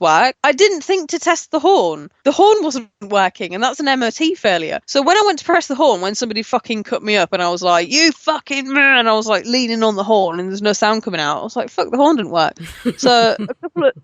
work. I didn't think to test the horn. The horn wasn't working, and that's an MOT failure. So when I went to press the horn, when somebody fucking cut me up, and I was like, "You fucking man!" I was like leaning on the horn, and there's no sound coming out. I was like, "Fuck, the horn didn't work." So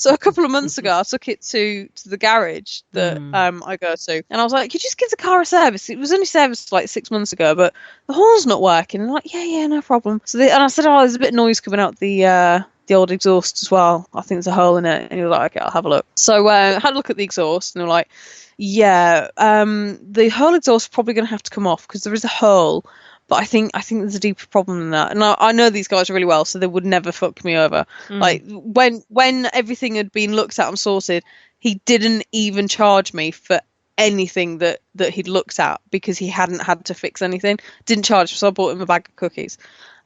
a couple of months ago, I took it to the garage that I go to, and I was like, "You just give the car a service." It was only serviced like 6 months ago, but the horn's not working. And they're like, "Yeah, no problem." So and I said, "Oh, there's a bit of noise coming out the old exhaust as well. I think there's a hole in it." And he was like, "Okay, I'll have a look." So I had a look at the exhaust, and they were like, "Yeah, the whole exhaust is probably going to have to come off because there is a hole, but I think there's a deeper problem than that." And I know these guys really well, so they would never fuck me over. Like when everything had been looked at and sorted, he didn't even charge me for anything that he'd looked at because he hadn't had to fix anything. Didn't charge, so I bought him a bag of cookies.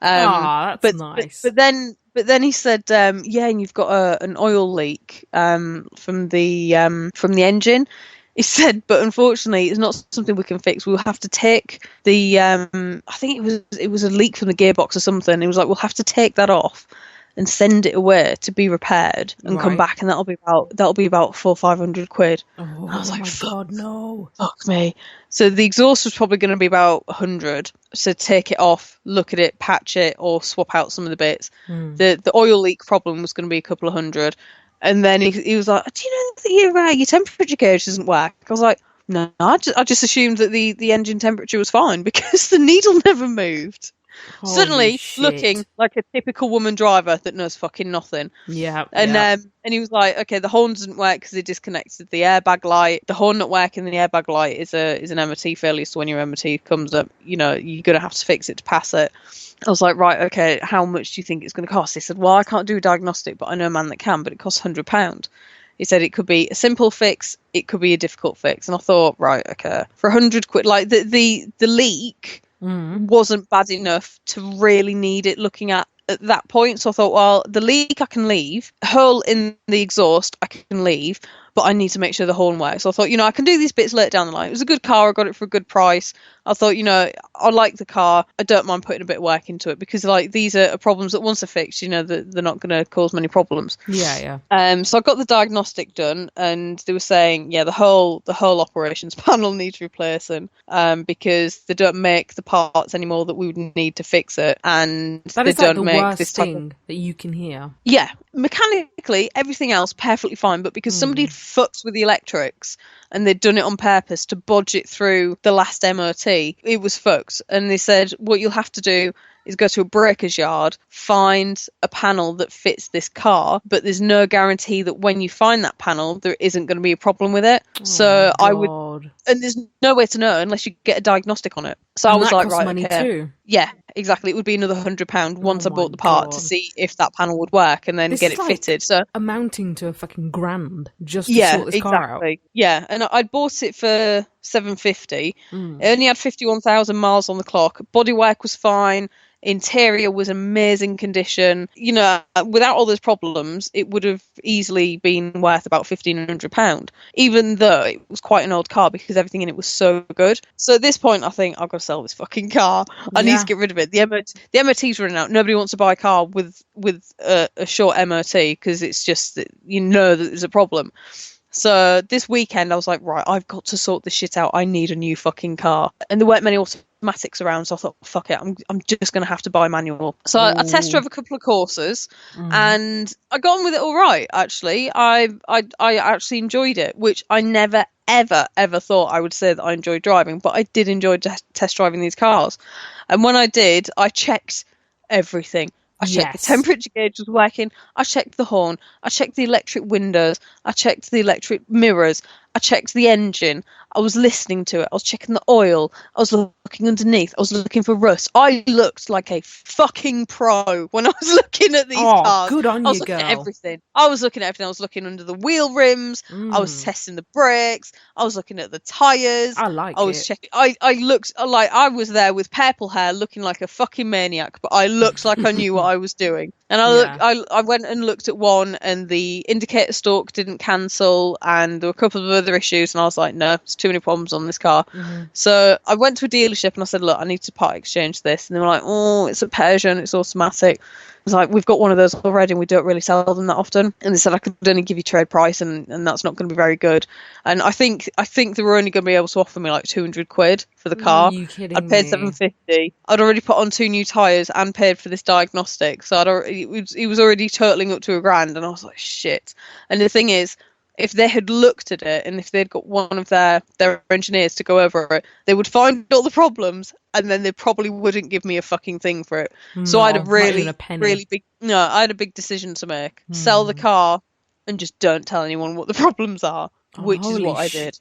That's nice. But then he said, "Yeah, and you've got an oil leak from the engine." He said, "But unfortunately, it's not something we can fix. We'll have to take the I think it was a leak from the gearbox or something." He was like, "We'll have to take that off and send it away to be repaired and come back, and that'll be about £400-500." Oh, I was like, my God, no! Fuck me. So the exhaust was probably going to be about 100. So take it off, look at it, patch it, or swap out some of the bits. The oil leak problem was going to be a couple of hundred. And then he was like, "Do you know that your temperature gauge doesn't work?" I was like, "No, I just assumed that the engine temperature was fine because the needle never moved." Holy Suddenly shit. looking like a typical woman driver that knows fucking nothing. Yeah. And he was like, "Okay, the horn doesn't work because they disconnected the airbag light. The horn not working, the airbag light is an MOT failure. So when your MOT comes up, you're gonna have to fix it to pass it." I was like, "Right, okay, how much do you think it's going to cost?" He said, "Well, I can't do a diagnostic, but I know a man that can, but it costs £100. He said it could be a simple fix, it could be a difficult fix." And I thought, right, okay, for £100, like the leak wasn't bad enough to really need it looking at that point. So I thought, well, the leak I can leave, hole in the exhaust I can leave, but I need to make sure the horn works. So I thought, I can do these bits later down the line. It was a good car. I got it for a good price. I thought, I like the car. I don't mind putting a bit of work into it because these are problems that once they're fixed, they're not going to cause many problems. Yeah. So I got the diagnostic done, and they were saying, yeah, the whole operations panel needs replacing because they don't make the parts anymore that we would need to fix it, and that is like the worst thing that you can hear. Yeah, mechanically everything else perfectly fine, but because somebody fucked with the electrics and they'd done it on purpose to bodge it through the last MOT, it was fucked. And they said, what you'll have to do is go to a breaker's yard, find a panel that fits this car, but there's no guarantee that when you find that panel, there isn't going to be a problem with it. I would, and there's no way to know unless you get a diagnostic on it. So I was like, right, money okay. Too. Yeah, exactly. It would be another £100 once I bought the part to see if that panel would work and then get it fitted. So amounting to a fucking grand just to sort this car out. Yeah, and I'd bought it for $750. It only had 51,000 miles on the clock. Bodywork was fine. Interior was amazing condition. Without all those problems, it would have easily been worth about £1,500, even though it was quite an old car because everything in it was so good. So at this point, I think I've got to sell this fucking car. I need to get rid of it. The MOT's running out. Nobody wants to buy a car with a short MOT because it's just that that there's a problem. So this weekend, I was like, right, I've got to sort this shit out. I need a new fucking car. And there weren't many automatics around, so I thought, fuck it, I'm just going to have to buy manual. So I test drove a couple of courses, and I got on with it all right, actually. I actually enjoyed it, which I never, ever, ever thought I would say that I enjoyed driving, but I did enjoy test driving these cars. And when I did, I checked everything. I checked the temperature gauge was working. I checked the horn. I checked the electric windows. I checked the electric mirrors. I checked the engine. I was listening to it. I was checking the oil. I was looking underneath. I was looking for rust. I looked like a fucking pro when I was looking at these cars. Good on you, girl. I was looking at everything. I was looking at everything. I was looking under the wheel rims. I was testing the brakes. I was looking at the tyres. I was checking. I looked like I was there with purple hair, looking like a fucking maniac, but I looked like I knew what I was doing. And I went and looked at one, and the indicator stalk didn't cancel, and there were a couple of further issues, and I was like, no, there's too many problems on this car. So I went to a dealership and I said, look, I need to part exchange this. And they were like, oh, it's a Persian, it's automatic. I was like, we've got one of those already and we don't really sell them that often. And they said I could only give you trade price, and that's not going to be very good. And I think they were only going to be able to offer me like 200 quid for the car. Are you kidding I'd paid me? 750. I'd already put on 2 new tyres and paid for this diagnostic. So it was already totaling up to £1,000, and I was like, shit. And the thing is, if they had looked at it and if they'd got one of their engineers to go over it, they would find all the problems, and then they probably wouldn't give me a fucking thing for it. So I had I had a big decision to make. Sell the car and just don't tell anyone what the problems are, which is what I did.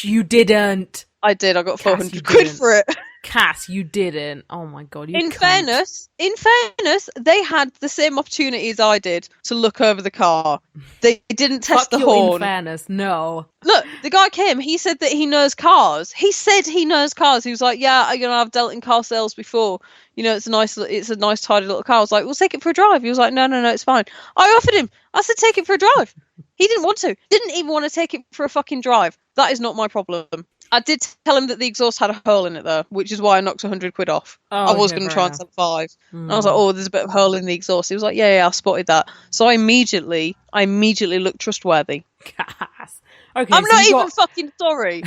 You didn't. I did. I got 400 quid for it. Cass, you didn't. Oh my god, In fairness, they had the same opportunity as I did to look over the car. They didn't test the horn. In fairness, no. Look, the guy came. He said that he knows cars. He was like, yeah, I've dealt in car sales before. It's a nice, tidy little car. I was like, we'll take it for a drive. He was like, no, it's fine. I offered him. I said, take it for a drive. He didn't want to. Didn't even want to take it for a fucking drive. That is not my problem. I did tell him that the exhaust had a hole in it, though, which is why I knocked 100 quid off. I was going to try and sell 5. And I was like, oh, there's a bit of a hole in the exhaust. He was like, yeah, I spotted that. So I immediately looked trustworthy. Cass. Okay, I'm not even fucking sorry.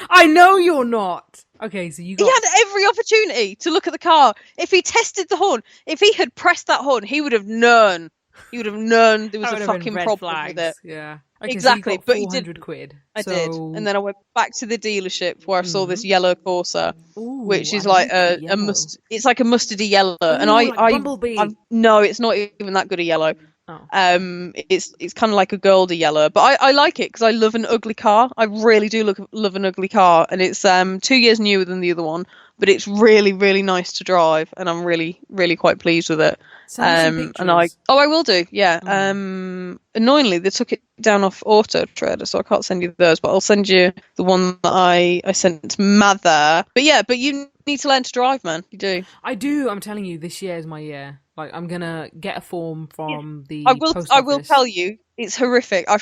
I know you're not. Okay, so He had every opportunity to look at the car. If he tested the horn, if he had pressed that horn, he would have known. There was a fucking problem with it. Yeah. Okay, exactly, so but he did quid. I did, and then I went back to the dealership where I saw this yellow Corsa, which is like it's like a mustardy yellow, and Bumblebee. No, it's not even that good a yellow. Oh. It's kind of like a goldy yellow, but I like it because I love an ugly car. I really do love an ugly car, and it's 2 years newer than the other one, but it's really, really nice to drive, and I'm really, really quite pleased with it. And I will do, yeah. Annoyingly, they took it down off Auto Trader, so I can't send you those, but I'll send you the one that I sent to Mather. But you need to learn to drive, man. You do. I do. I'm telling you, this year is my year. Like, I'm gonna get a form from the post office. I will tell you, it's horrific. My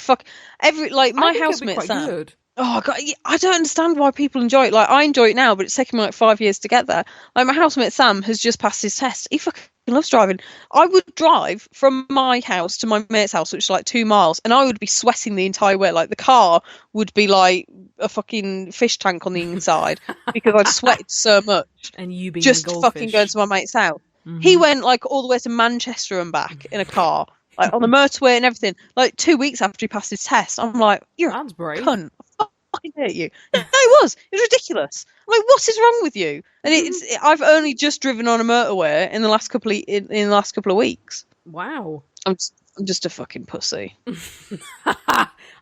housemate Sam. Good. Oh god, I don't understand why people enjoy it. Like, I enjoy it now, but it's taken me like 5 years to get there. Like, my housemate Sam has just passed his test. He fucking loves driving. I would drive from my house to my mate's house, which is like 2 miles, and I would be sweating the entire way. Like, the car would be like a fucking fish tank on the inside because I'd sweated so much. And you being just fucking going to my mate's house. Mm-hmm. He went like all the way to Manchester and back in a car, like on the motorway and everything. Like 2 weeks after he passed his test, I'm like, "You're a cunt! I fucking hate you." No, it was ridiculous. I'm like, what is wrong with you? And I've only just driven on a motorway in the last couple of weeks. Wow, I'm just a fucking pussy.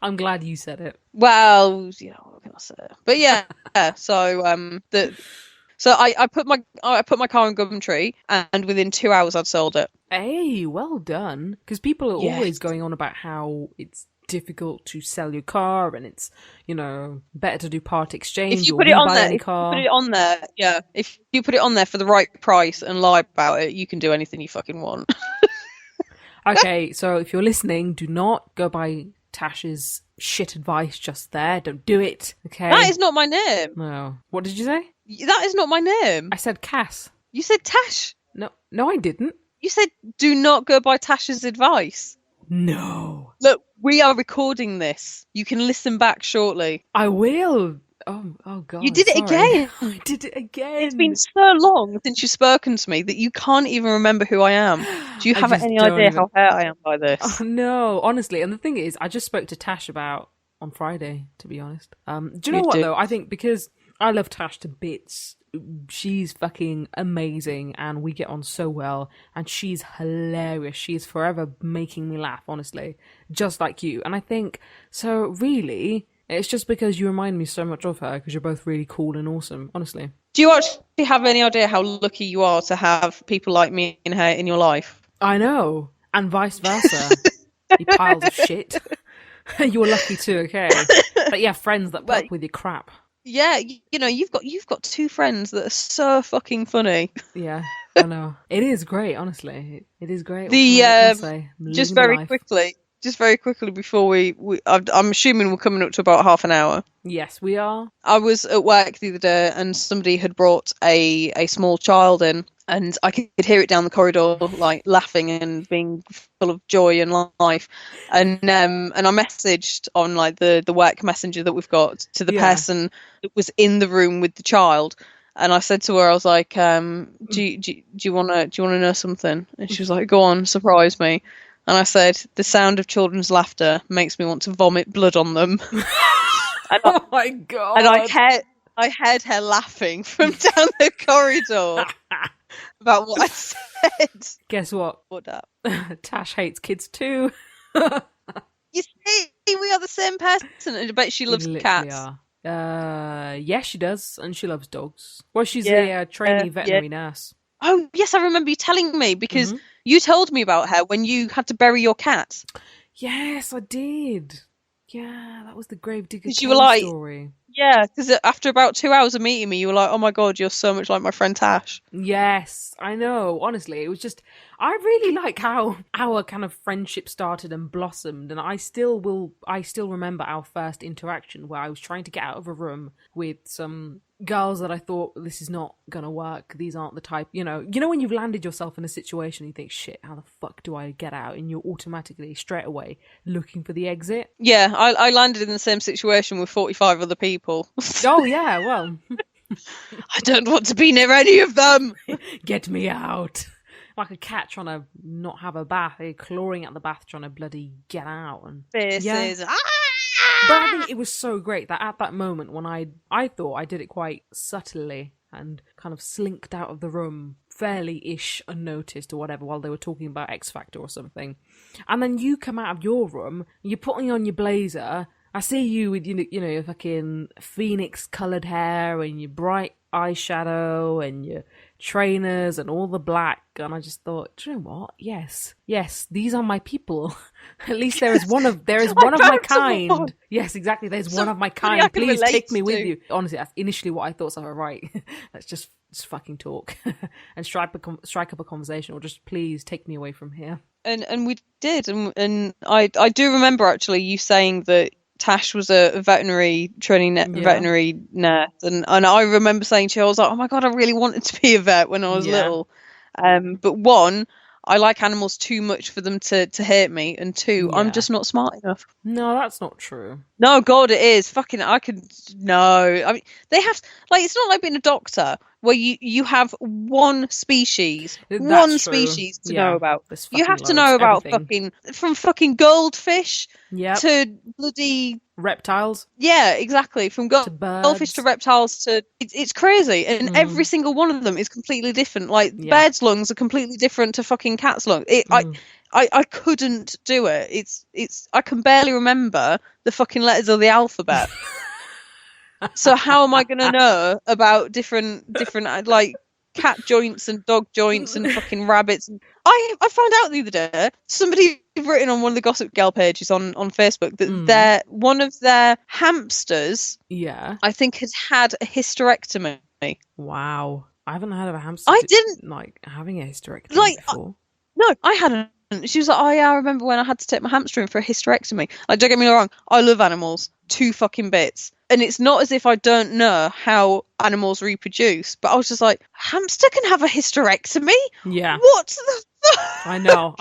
I'm glad you said it. Well, what can I say? But yeah. So I put my car in Gumtree, and within 2 hours I'd sold it. Hey, well done. Because people are always going on about how it's difficult to sell your car, and it's better to do part exchange. If you put it on there, if you put it on there for the right price and lie about it, you can do anything you fucking want. Okay, so if you're listening, do not go by Tash's shit advice just there. Don't do it. Okay. That is not my name. No. What did you say? That is not my name. I said Cass. You said Tash. No, I didn't. You said do not go by Tash's advice. No. Look, we are recording this. You can listen back shortly. I will. Oh God. You did it again. I did it again. It's been so long since you've spoken to me that you can't even remember who I am. Do you have any idea how hurt I am by this? Oh, no, honestly. And the thing is, I just spoke to Tash about on Friday, to be honest. Do you know what, though? I think because I love Tash to bits. She's fucking amazing, and we get on so well, and she's hilarious. She's forever making me laugh, honestly, just like you. And I think, so really, it's just because you remind me so much of her, because you're both really cool and awesome, honestly. Do you actually have any idea how lucky you are to have people like me and her in your life? I know, and vice versa. You piles of shit. You're lucky too, okay? But yeah, friends that put up with your crap. Yeah, you've got 2 friends that are so fucking funny. Yeah, I know. It is great, honestly. It is great. Just very quickly, just very quickly before I'm assuming we're coming up to about half an hour. Yes, we are. I was at work the other day and somebody had brought a small child in, and I could hear it down the corridor, like laughing and being full of joy and life. And I messaged on like the work messenger that we've got to the person that was in the room with the child. And I said to her, I was like, do you want to know something? And she was like, go on, surprise me. And I said, the sound of children's laughter makes me want to vomit blood on them. Oh my God. And I heard her laughing from down the corridor about what I said. Guess what? What up? Tash hates kids too. You see, we are the same person. And I bet she loves cats. Yes, she does, and she loves dogs. Well, she's a trainee veterinary nurse. Oh, yes, I remember you telling me, because you told me about her when you had to bury your cat. Yes, I did. Yeah, that was the Gravedigger story. Yeah, because after about 2 hours of meeting me, you were like, oh my God, you're so much like my friend Tash. Yes, I know. Honestly, it was just, I really like how our kind of friendship started and blossomed. And I still remember our first interaction where I was trying to get out of a room with some girls that I thought, this is not gonna work. These aren't the type, you know when you've landed yourself in a situation, you think, shit, how the fuck do I get out? And you're automatically straight away looking for the exit. Yeah, I landed in the same situation with 45 other people. Oh yeah, well. I don't want to be near any of them. Get me out. Like a cat trying to not have a bath, clawing at the bath, trying to bloody get out. And faces. Yeah. But I think it was so great that at that moment when I thought I did it quite subtly and kind of slinked out of the room fairly-ish unnoticed or whatever while they were talking about X Factor or something. And then you come out of your room, you're putting on your blazer. I see you with, your fucking phoenix-coloured hair and your bright eyeshadow and your trainers and all the black, and I just thought, do you know what? Yes, these are my people. At least there is one of my kind. Yes, exactly. There's one of my kind. Please take me with you. Honestly, that's initially what I thought. So, right, let's just fucking talk and strike up a conversation, or just please take me away from here. And we did, and I do remember actually you saying that Tash was a veterinary veterinary nurse, and I remember saying to her, I was like, oh my God, I really wanted to be a vet when I was little. But one, I like animals too much for them to hate me, and two, I'm just not smart enough. No, that's not true. No, God, it is. Fucking, no. I mean, they have, like, it's not like being a doctor where you have one species to know about. You have to know about from fucking goldfish to bloody reptiles. Yeah, exactly. From goldfish to reptiles to it's crazy, and every single one of them is completely different. Like birds' lungs are completely different to fucking cats' lungs. I couldn't do it. It's I can barely remember the fucking letters of the alphabet. So how am I going to know about different like cat joints and dog joints and fucking rabbits? I found out the other day, somebody had written on one of the Gossip Girl pages on Facebook that one of their hamsters, I think, had a hysterectomy. Wow. I haven't heard of a hamster having a hysterectomy before. No, I hadn't. She was like, oh yeah, I remember when I had to take my hamster in for a hysterectomy. Like, don't get me wrong, I love animals to fucking bits. And it's not as if I don't know how animals reproduce, but I was just like, hamster can have a hysterectomy? Yeah. What the fuck? I know.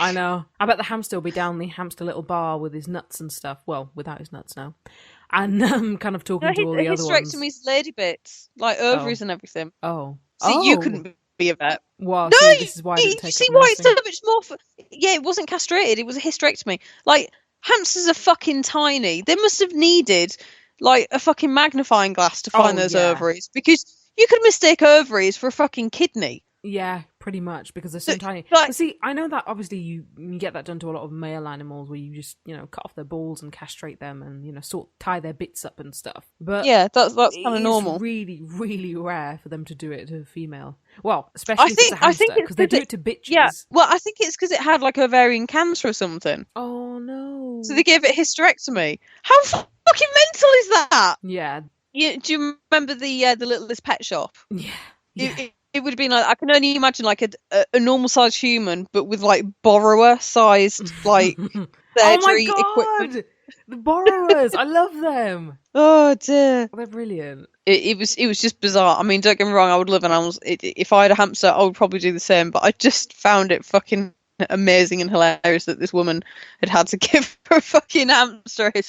I bet the hamster will be down the hamster little bar with his nuts and stuff. Well, without his nuts now. And kind of talking to all the other ones. Hysterectomy's lady bits, like ovaries and everything. Oh. So you couldn't be a vet. Well, no, this is why I didn't take see why it's so much more it wasn't castrated, it was a hysterectomy. Like, hamsters are fucking tiny. They must have needed like a fucking magnifying glass to find those ovaries, because you could mistake ovaries for a fucking kidney. Yeah, pretty much, because they're so tiny. But see, I know that obviously you get that done to a lot of male animals where you just, cut off their balls and castrate them and, tie their bits up and stuff. But yeah, that's kind of normal. It's really, really rare for them to do it to a female. Well, especially if it's a hamster, because they do it to bitches. Yeah, well, I think it's because it had like ovarian cancer or something. Oh, no. So they gave it a hysterectomy. How fucking mental is that? Yeah. Do you remember the Littlest Pet Shop? Yeah. It would have been like, I can only imagine like a normal sized human, but with like borrower sized like surgery oh my equipment. god! The borrowers, I love them. Oh dear. They're brilliant. It was just bizarre. I mean, don't get me wrong, I would love an animal. If I had a hamster, I would probably do the same. But I just found it fucking amazing and hilarious that this woman had to give her fucking hamster a